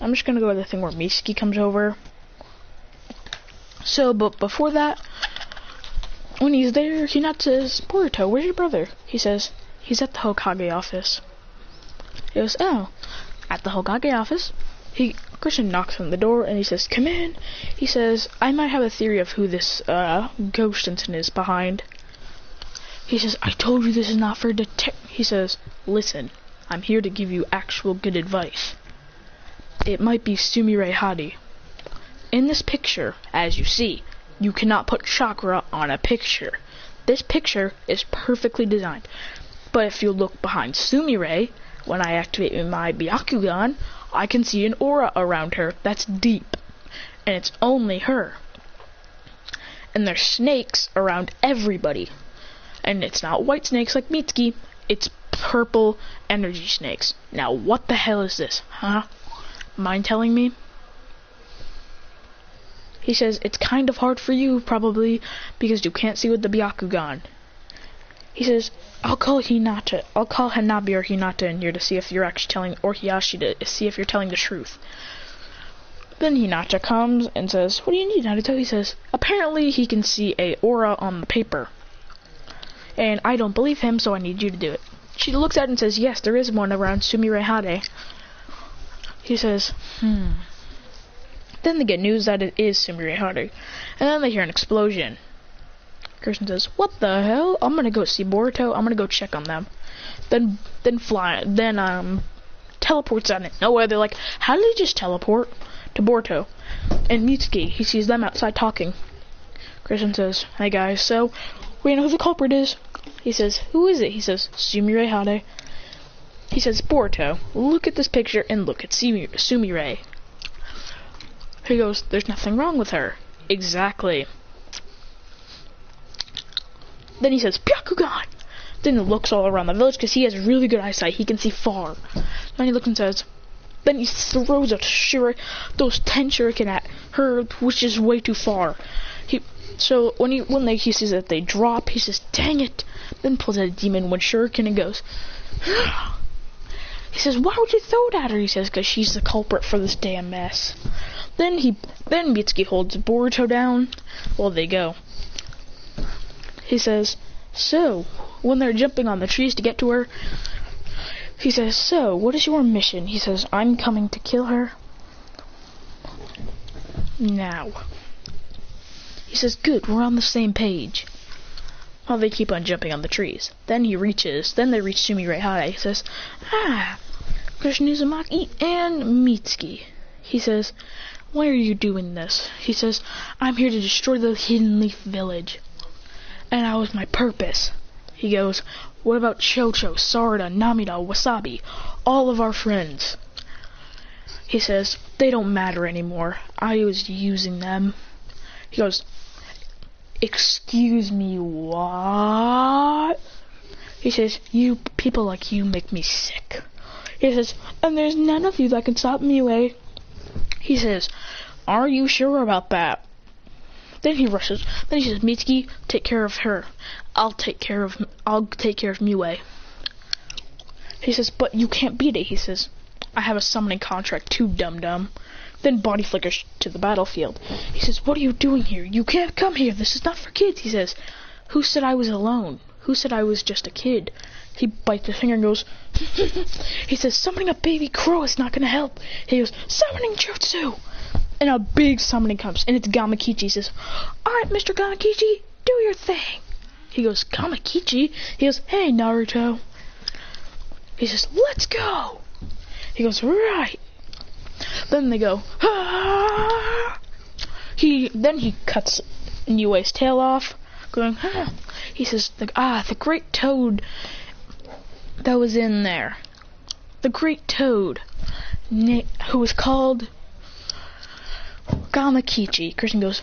I'm just gonna go to the thing where Mitsuki comes over. So, but before that, when he's there, Hinata says, Boruto, where's your brother? He says, he's at the Hokage office. He goes, oh, at the Hokage office? Christian knocks on the door and he says, come in. He says, I might have a theory of who this ghost incident is behind. He says, I told you this is not for He says, listen, I'm here to give you actual good advice. It might be Sumire Hadi. In this picture, as you see, you cannot put chakra on a picture. This picture is perfectly designed. But if you look behind Sumire, when I activate my Byakugan, I can see an aura around her that's deep. And it's only her. And there's snakes around everybody. And it's not white snakes like Mitsuki, it's purple energy snakes. Now what the hell is this, huh? Mind telling me? He says, it's kind of hard for you, probably, because you can't see with the Byakugan. He says, I'll call Hanabi or Hinata in here to see if you're actually telling, or Hiyashi to see if you're telling the truth. Then Hinata comes and says, what do you need, Naruto? He says, apparently he can see a aura on the paper. And I don't believe him, so I need you to do it. She looks at it and says, yes, there is one around Sumire Hade. He says, Then they get news that it is Sumire Hade. And then they hear an explosion. Kirsten says, what the hell? I'm gonna go see Boruto. I'm gonna go check on them. Then teleports out of nowhere. They're like, how did he just teleport to Boruto? And Mitsuki, he sees them outside talking. Kirsten says, hey guys, so we know who the culprit is. He says, who is it? He says, Sumire Hade. He says, Boruto, look at this picture and look at Sumire. He goes, there's nothing wrong with her. Exactly. Then he says, Byakugan! Then he looks all around the village because he has really good eyesight. He can see far. Then he looks and says, then he throws those 10 shuriken at her, which is way too far. So when he sees that they drop, he says, dang it. Then pulls out a demon when shuriken and goes, he says, why would you throw it at her? He says, because she's the culprit for this damn mess. Then Mitsuki holds Boruto down while they go. He says, so, when they're jumping on the trees to get to her, he says, so, what is your mission? He says, I'm coming to kill her now. He says, good, we're on the same page. While they keep on jumping on the trees. Then they reach Sumire Hade. He says, Christian Uzumaki and Mitsuki. He says, why are you doing this? He says, I'm here to destroy the Hidden Leaf Village. And that was my purpose. He goes, what about Chocho, Sarada, Namida, Wasabi? All of our friends. He says, they don't matter anymore. I was using them. He goes, excuse me, what? He says, you people like you make me sick. He says, and there's none of you that can stop Miue. He says, are you sure about that? Then he rushes. Then he says, Mitsuki, take care of her. I'll take care of Miue. He says, but you can't beat it. He says, I have a summoning contract too, dum-dum. Then body flickers to the battlefield. He says, what are you doing here? You can't come here. This is not for kids. He says, who said I was alone? Who said I was just a kid? He bites his finger and goes, he says, summoning a baby crow is not going to help. He goes, summoning jutsu. And a big summoning comes, and it's Gamakichi. He says, alright, Mr. Gamakichi, do your thing. He goes, Gamakichi? He goes, hey, Naruto. He says, let's go. He goes, right. Then they go, ah. Then he cuts Niue's tail off, going, ah. He says, the great toad that was in there. The great toad, who was called Gamakichi. Christian goes,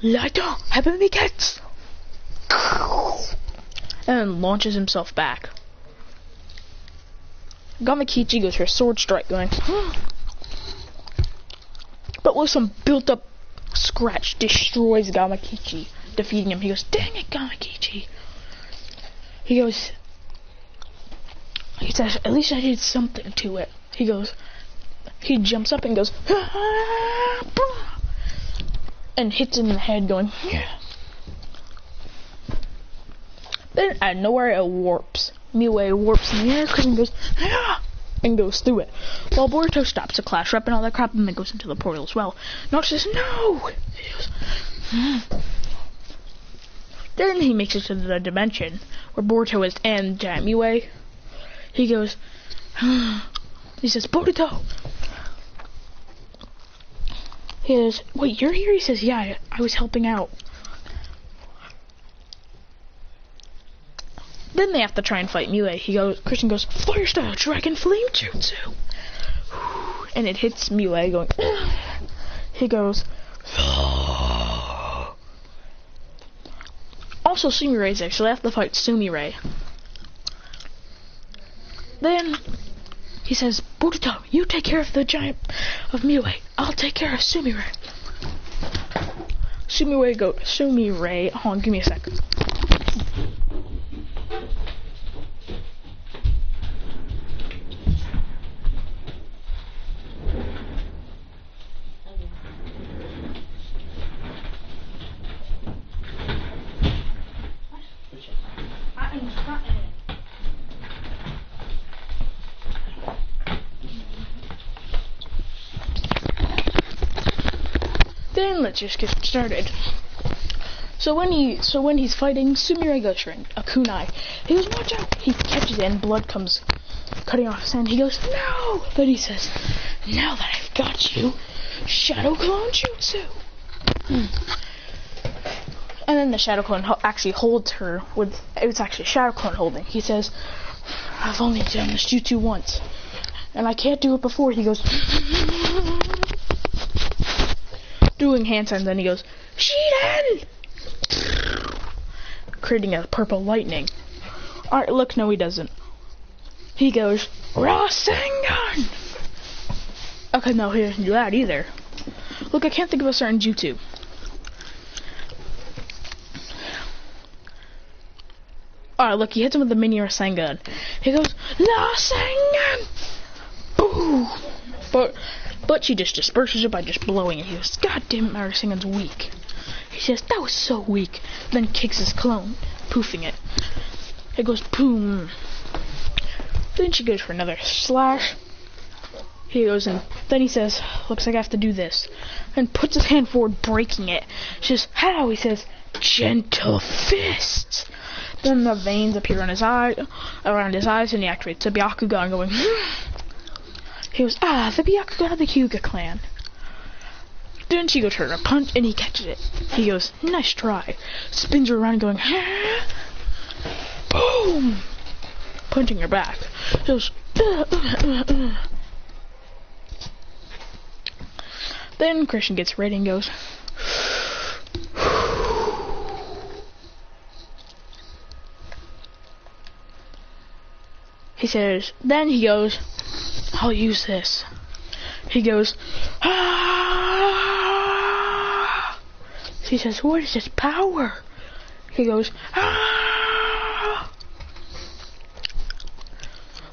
Leiter, haben wir jetzt? And launches himself back. Gamakichi goes for a sword strike, going, but with some built-up scratch, destroys Gamakichi, defeating him. He goes, dang it, Gamakichi. He says, at least I did something to it. He he jumps up and goes, and hits him in the head, going, yeah. Then out of nowhere it warps. Miwe warps in the air, Christian goes, yeah, and goes through it. While Boruto stops to clash up and all that crap, and then goes into the portal as well. Nox says, no! He goes, Then he makes it to the dimension where Boruto is and giant Miwe. He goes, he says, Boruto! He goes, wait, you're here? He says, yeah, I was helping out. Then they have to try and fight Miwe. Christian goes, Fire Style Dragon Flame Jutsu! And it hits Miwe going, he goes, also Sumire's there, so they have to fight Sumire. Then he says, Boruto, you take care of the giant of Miwe. I'll take care of Sumire. Sumire, hold on, give me a second. Then let's just get started. So when he's fighting, Sumire goes for a kunai. He goes, watch out! He catches it and blood comes cutting off his hand. He goes, no! Then he says, now that I've got you, Shadow Clone Jutsu! And then the Shadow Clone actually holds her with, it's actually Shadow Clone holding. He says, I've only done this Jutsu once, and I can't do it before. He goes, doing hand signs, then he goes, Shiden! Creating a purple lightning. Alright, look, no he doesn't. He goes, Rasengan! Okay, no, he doesn't do that either. Look, I can't think of a certain jutsu. Alright, look, he hits him with the mini Rasengan. He goes, Rasengan! Boo! But she just disperses it by just blowing it. He goes, God damn it, my Rasengan's weak. He says, that was so weak. Then kicks his clone, poofing it. It goes, boom. Then she goes for another slash. He goes, and then he says, looks like I have to do this. And puts his hand forward, breaking it. She says, how? He says, gentle fist. Then the veins appear on his eye, around his eyes, and he activates the Byakugan, going, He goes, the Byakugan of the Hyuga clan. Then she goes for a punch, and he catches it. He goes, nice try. Spins her around, going, boom! Punching her back. He goes, Then Christian gets ready and goes, he says, then he goes, I'll use this. He goes, He says, what is this power? He goes,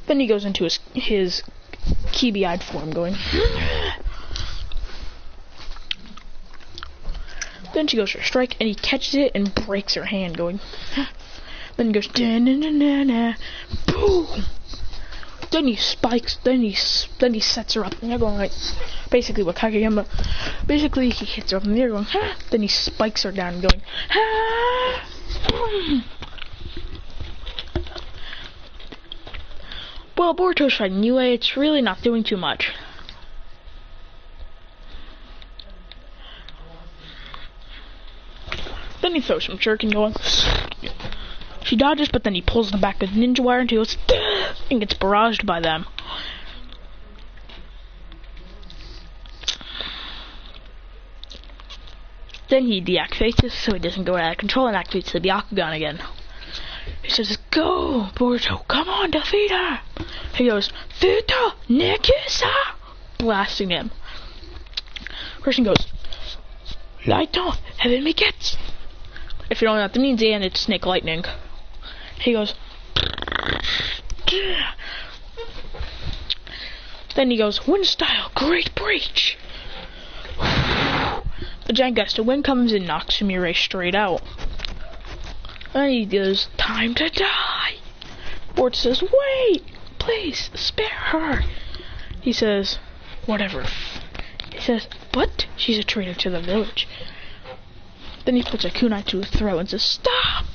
Then he goes into his Kibi-eyed form, going, Then she goes for a strike, and he catches it and breaks her hand, going, Then he goes, da-na-na-na-na, boom! Then he spikes, then he sets her up, and they're going like, basically what Kageyama, basically he hits her up in the air going, then he spikes her down, going, Well, Boruto's fighting Miwe, it's really not doing too much. Then he throws some shuriken going, she dodges, but then he pulls them back with ninja wire and he goes, and gets barraged by them. Then he deactivates this so he doesn't go out of control and activates the Byakugan again. He says, go, Boruto, come on, defeat her. He goes, Futo Nikisa, blasting him. Christian goes, light on, heaven me gets. If you don't know what that means, and it's snake lightning. He goes, Then he goes, wind style, great breach. The giant gust of wind comes and knocks Sumire straight out. And he goes, time to die. Boruto says, wait, please, spare her. He says, whatever. He says, but she's a traitor to the village. Then he puts a kunai to his throat and says, stop.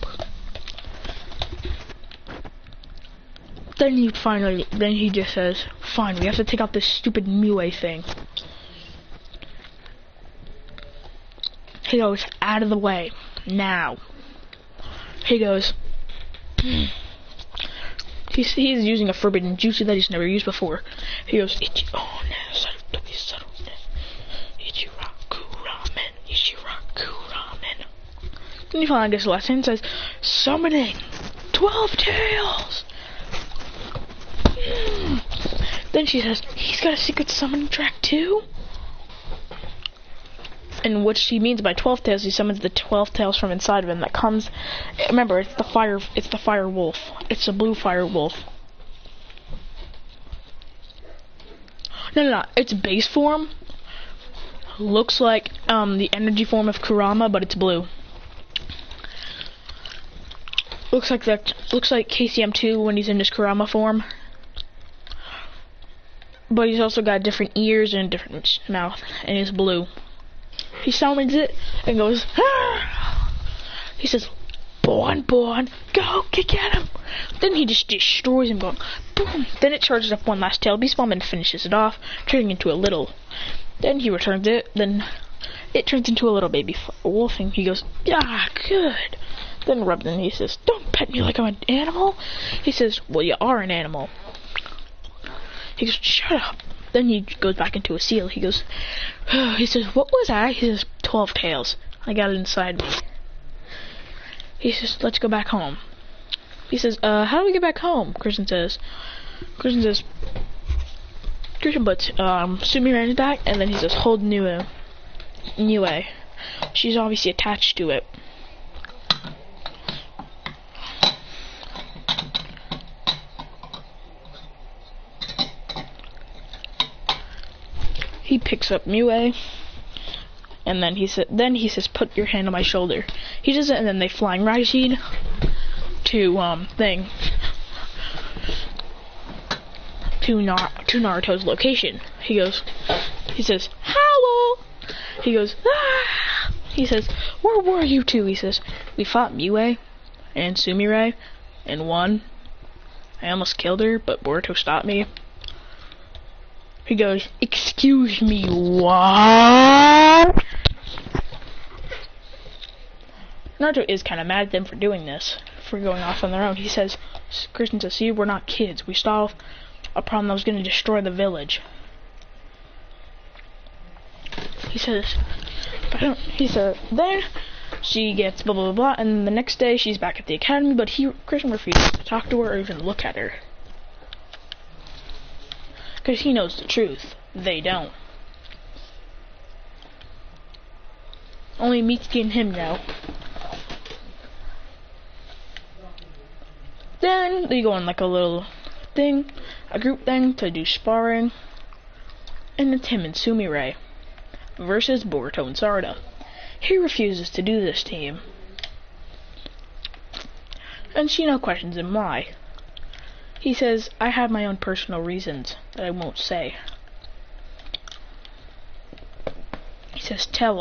Then he just says, fine, we have to take out this stupid Mue thing. He goes, out of the way, now. He goes, he's using a forbidden jutsu that he's never used before. He goes, Ichiraku ramen, Ichiraku ramen. Then he finally gets a lesson and says, summoning 12 tails. Then she says, he's got a secret summoning track too? And what she means by 12 tails, he summons the 12 tails from inside of him that comes, remember, it's the fire wolf. It's a blue fire wolf. No, its base form looks like the energy form of Kurama, but it's blue. Looks like KCM2 when he's in his Kurama form. But he's also got different ears and a different mouth, and he's blue. He summons it and goes, ah! He says, Bon, go kick at him. Then he just destroys him, going, boom. Then it charges up one last tail beast bomb and finishes it off, turning into a little. Then he returns it, then it turns into a little baby wolf, and he goes, ah, good. Then rubs him, and he says, don't pet me like I'm an animal. He says, well, you are an animal. He goes, shut up. Then he goes back into a seal. He goes, he says, what was that? He says, 12 tails. I got it inside me. He says, let's go back home. He says, how do we get back home? Christian puts Sumire in his back, and then he says, hold Nue. She's obviously attached to it. He picks up Mue, and then he says, put your hand on my shoulder. He does it, and then they flying Raijin to Naruto's location. He says, hello. He goes, ah. He says, where were you two? He says, we fought Mue and Sumire and won. I almost killed her, but Boruto stopped me. He goes, excuse me, what? Naruto is kind of mad at them for doing this, for going off on their own. He says, Christian says, see, we're not kids. We solved a problem that was going to destroy the village. He says, then she gets blah, blah, blah, blah, and the next day she's back at the academy, but Christian refuses to talk to her or even look at her. Because he knows the truth. They don't. Only Mitsuki and him know. Then they go on like a little thing, a group thing to do sparring. And it's him and Sumire versus Boruto and Sarada. He refuses to do this team. And Shino questions him why. He says, I have my own personal reasons that I won't say. He says, tell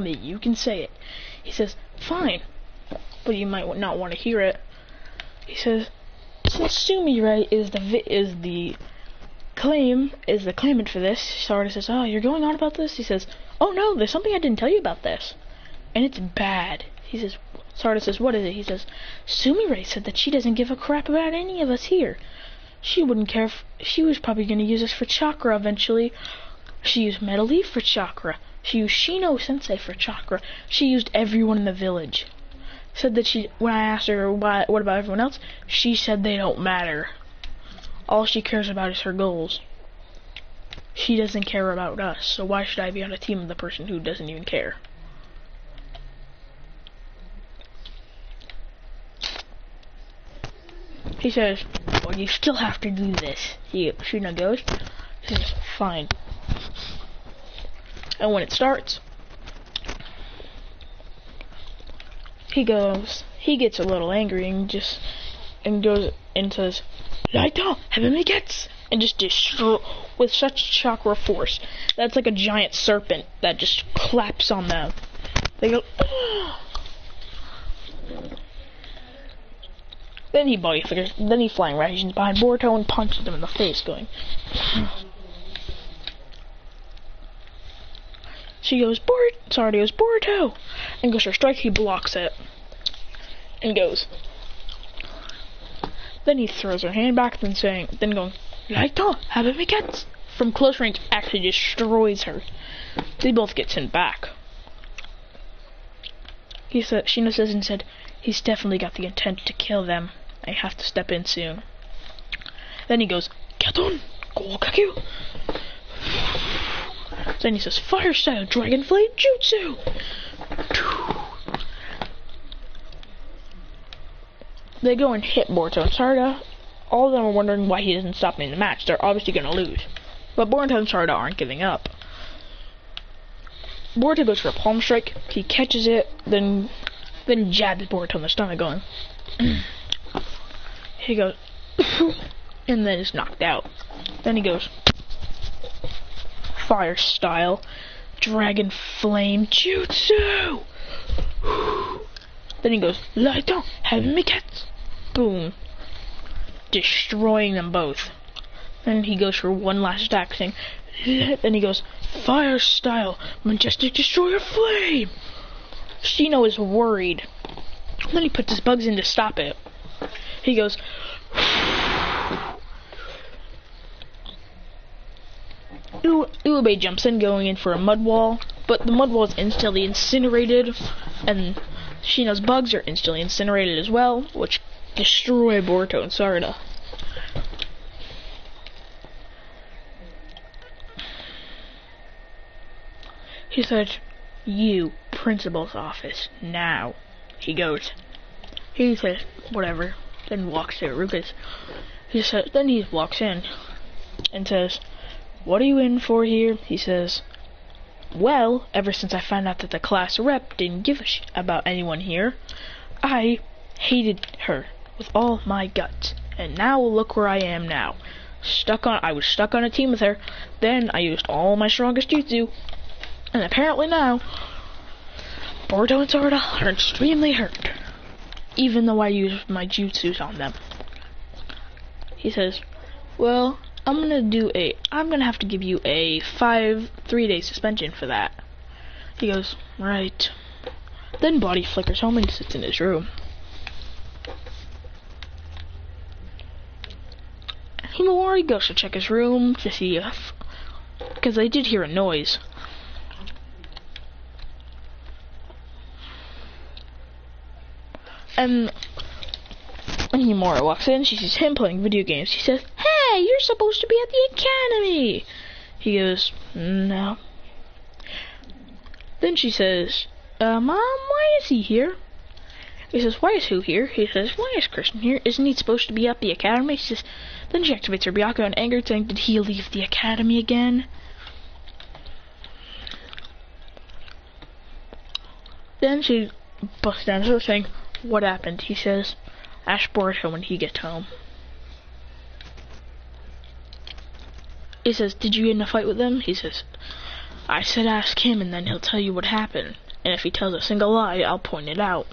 me, you can say it. He says, fine, but you might not want to hear it. He says, since Sumire is the claimant for this. Sarada says, oh, you're going on about this? He says, oh no, there's something I didn't tell you about this, and it's bad. He says, Sarada says, what is it? He says, Sumire said that she doesn't give a crap about any of us here. She wouldn't care if she was probably going to use us for chakra eventually. She used Metal Leaf for chakra. She used Shino Sensei for chakra. She used everyone in the village. Said that when I asked her what about everyone else, she said they don't matter. All she cares about is her goals. She doesn't care about us, so why should I be on a team with the person who doesn't even care? He says, well, you still have to do this. Shino goes, He says, fine. And when it starts, he gets a little angry and goes and says, Leiter, haben wir jetzt? And just destroy with such chakra force. That's like a giant serpent that just claps on them. They go, ugh. Then he body flickers, then he flying rations behind Boruto and punches him in the face, going. She goes, Boruto, and goes for a strike. He blocks it and goes. Then he throws her hand back, then going, Leiter, haben wir jetzt? From close range, actually destroys her. They both get sent back. Shino says and said, he's definitely got the intent to kill them. I have to step in soon. Then he goes, get on, go Kaku. Then he says, fire style, dragon flame jutsu. They go and hit Boruto and Sarada. All of them are wondering why he doesn't stop in the match. They're obviously going to lose. But Boruto and Sarada aren't giving up. Boruto goes for a palm strike. He catches it, then jabs Boruto in the stomach, going. He goes, and then is knocked out. Then he goes, fire style, dragon flame jutsu. Then he goes, Leiter, haben wir jetzt? Boom. Destroying them both. Then he goes for one last attack, saying, then he goes, fire style, majestic destroyer flame. Shino is worried. Then he puts his bugs in to stop it. He goes, Uebe jumps in, going in for a mud wall, but the mud wall is instantly incinerated, and Shino's bugs are instantly incinerated as well, which destroy Boruto and Sarada. He said, you, principal's office, now. He goes. He says, whatever, then walks to Ruka's. Then he walks in and says, what are you in for here? He says, well, ever since I found out that the class rep didn't give a shit about anyone here, I hated her with all my guts. And now look where I am now. I was stuck on a team with her. Then I used all my strongest jutsu. And apparently now, Boruto and Sarada are extremely hurt. Even though I used my jutsus on them. He says, well, I'm gonna have to give you a 3-day suspension for that. He goes, right. Then body flickers home and sits in his room. Himawari goes to check his room to see if, because they did hear a noise. And when Himawari walks in, she sees him playing video games. She says, hey, you're supposed to be at the academy. He goes, no. Then she says, Mom, why is he here? He says, why is who here? He says, why is Christian here? Isn't he supposed to be at the academy? She says, then she activates her Byakuya in anger, saying, did he leave the academy again? Then she busts down her saying, what happened? He says, ask Boruto when he gets home. He says, did you get in a fight with him? He says, I said ask him and then he'll tell you what happened. And if he tells a single lie, I'll point it out.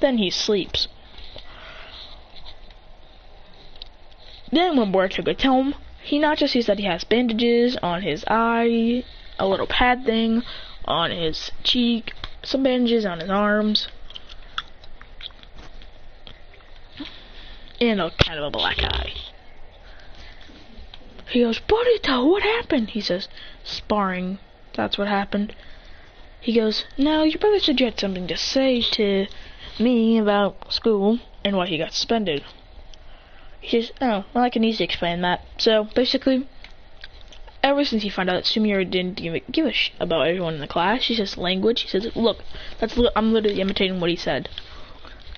Then he sleeps. Then when Boruto gets home, he not just sees that he has bandages on his eye, a little pad thing on his cheek, some bandages on his arms, and a kind of a black eye. He goes, Boruto, what happened? He says, sparring, that's what happened. He goes, no, your brother said you had something to say to me about school and why he got suspended. He says, oh, well, I can easily explain that. So, basically, ever since he found out that Sumiura didn't give a shit about everyone in the class, he says language. He says, look, I'm literally imitating what he said.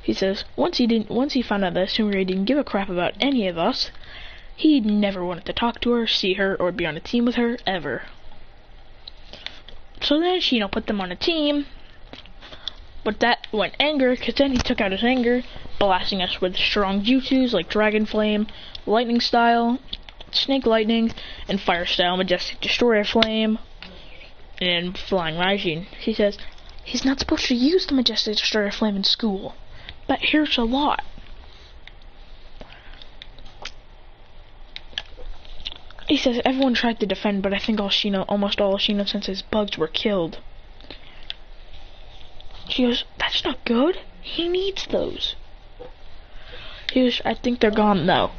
He says, once he found out that Sumire didn't give a crap about any of us, he never wanted to talk to her, see her, or be on a team with her, ever. So then Shino put them on a team, but that went anger, because then he took out his anger, blasting us with strong jutsus like Dragon Flame, Lightning Style, Snake Lightning, and Fire Style, Majestic Destroyer Flame, and Flying Raijin. He says, he's not supposed to use the Majestic Destroyer Flame in school, but here's a lot. He says everyone tried to defend, but I think almost all Shino Sensei's bugs were killed. She goes, that's not good. He needs those. He goes, I think they're gone though.